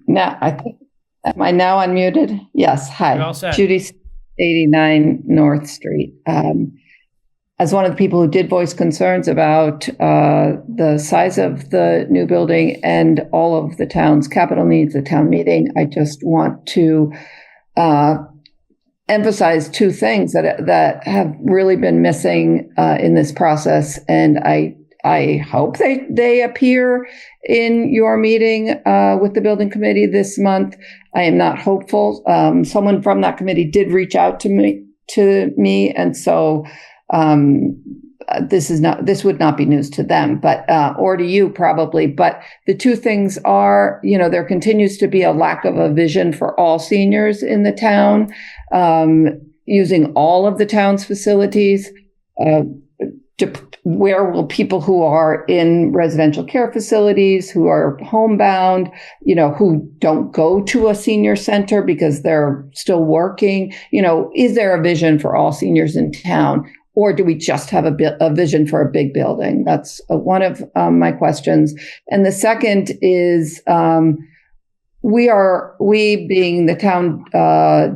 Now, I think, am I now unmuted? Yes. Hi. You're all set. Judy, 89 North Street. As one of the people who did voice concerns about the size of the new building and all of the town's capital needs, the town meeting, I just want to emphasize 2 things that have really been missing in this process, and I hope they appear in your meeting with the building committee this month. I am not hopeful. Someone from that committee did reach out to me, and so this would not be news to them, but or to you probably. But the 2 things are, there continues to be a lack of a vision for all seniors in the town, using all of the town's facilities. Where will people who are in residential care facilities, who are homebound, who don't go to a senior center because they're still working, is there a vision for all seniors in town? Or do we just have a vision for a big building? That's one of my questions. And the second is, we being the town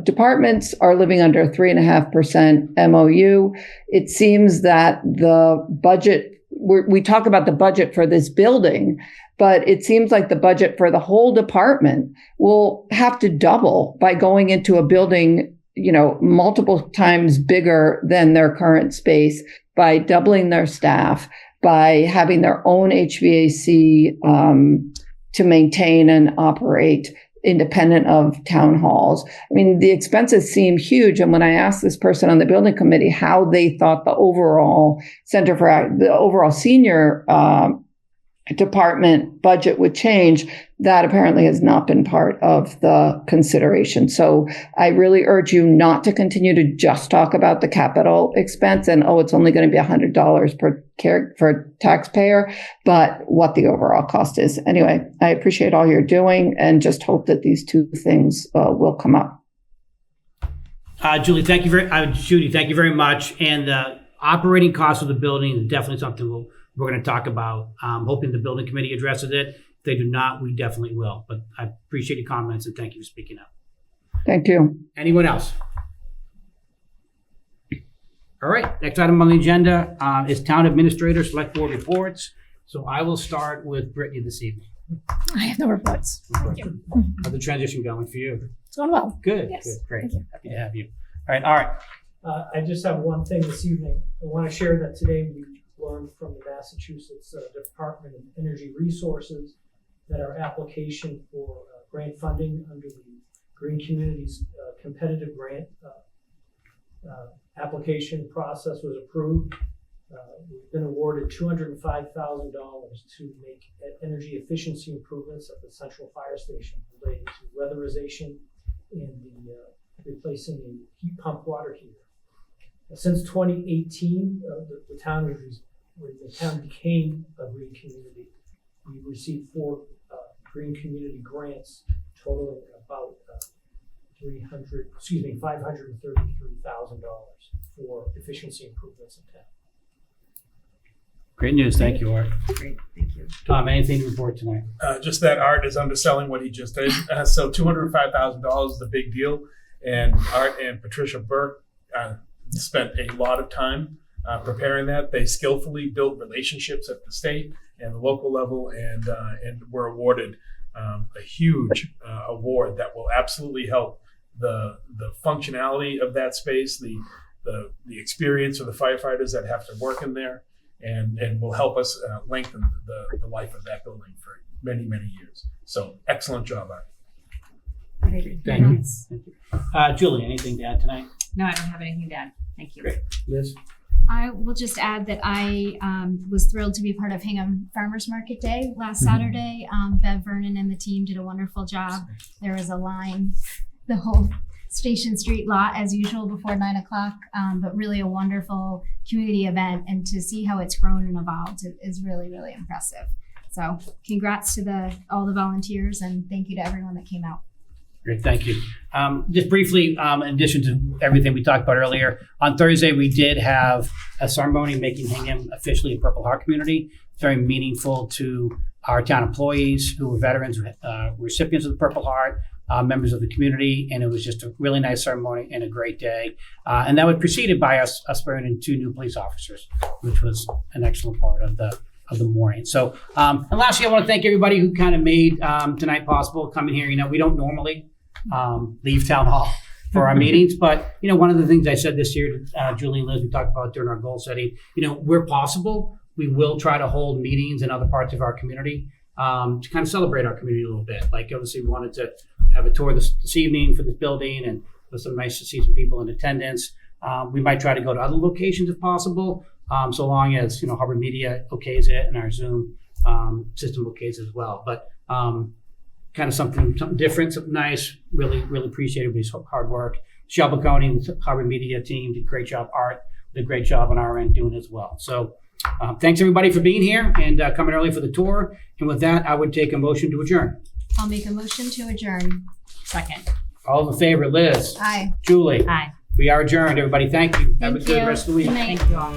departments are living under a 3.5% MOU. It seems that the budget, we talk about the budget for this building, but it seems like the budget for the whole department will have to double by going into a building, multiple times bigger than their current space, by doubling their staff, by having their own HVAC, to maintain and operate independent of town halls. I mean, the expenses seem huge. And when I asked this person on the building committee how they thought the overall senior department budget would change, that apparently has not been part of the consideration. So I really urge you not to continue to just talk about the capital expense and, it's only going to be $100 per taxpayer, but what the overall cost is. Anyway, I appreciate all you're doing and just hope that these 2 things will come up. Judy, thank you very much. And the operating costs of the building is definitely something we're going to talk about. I'm hoping the building committee addresses it. If they do not, we definitely will. But I appreciate your comments and thank you for speaking up. Thank you. Anyone else? All right. Next item on the agenda is Town Administrator Select Board reports. So I will start with Brittany this evening. I have no reports. Thank you. How's the transition going for you? It's going well. Good. Yes. Good. Great. Thank you. Happy to have you. All right. I just have one thing this evening. I want to share that today we learned from the Massachusetts Department of Energy Resources that our application for grant funding under the Green Communities competitive grant application process was approved. We've been awarded $205,000 to make energy efficiency improvements at the central fire station related to weatherization and the replacing the heat pump water heater. Since 2018, the town became a green community. We received 4 green community grants totaling about $533,000 for efficiency improvements in town. Great news. Thank you, Art. Great, thank you. Tom, anything to report tonight? Just that Art is underselling what he just did. So $205,000 is a big deal. And Art and Patricia Burke spent a lot of time preparing that. They skillfully built relationships at the state and the local level, and were awarded a huge award that will absolutely help the functionality of that space, the experience of the firefighters that have to work in there, and will help us lengthen the life of that building for many, many years. So excellent job, Art. Thank you. Julie, anything to add tonight? No, I don't have anything to add. Thank you. Great. Liz? I will just add that I was thrilled to be part of Hingham Farmers Market Day last Saturday. Bev Vernon and the team did a wonderful job. There was a line, the whole Station Street lot as usual before 9 o'clock, but really a wonderful community event, and to see how it's grown and evolved is really, really impressive. So congrats to all the volunteers, and thank you to everyone that came out. Great, thank you. Just briefly, in addition to everything we talked about earlier, on Thursday we did have a ceremony making Hingham officially a Purple Heart community. It's very meaningful to our town employees who were veterans, recipients of the Purple Heart, members of the community, and it was just a really nice ceremony and a great day. And that was preceded by us bringing in 2 new police officers, which was an excellent part of the morning. So, and lastly, I want to thank everybody who kind of made tonight possible coming here. You know, we don't normally leave town hall for our meetings, but you know, one of the things I said this year, Julie and Liz, we talked about during our goal setting, you know, where possible, we will try to hold meetings in other parts of our community to kind of celebrate our community a little bit. Like obviously we wanted to have a tour this evening for this building, and it was nice to see some people in attendance. We might try to go to other locations if possible, so long as, you know, Hubbard Media okays it and our Zoom system okays as well. But kind of something different, something nice. Really, really appreciate everybody's hard work. Michelle Bocconi and the Hubbard Media team did a great job. Art did a great job on our end doing it as well. So thanks everybody for being here and coming early for the tour. And with that, I would take a motion to adjourn. I'll make a motion to adjourn. Second. All in favor, Liz? Aye. Julie? Aye. We are adjourned, everybody. Thank you. Have a Thank good you. rest of the week. Good night. Thank you all.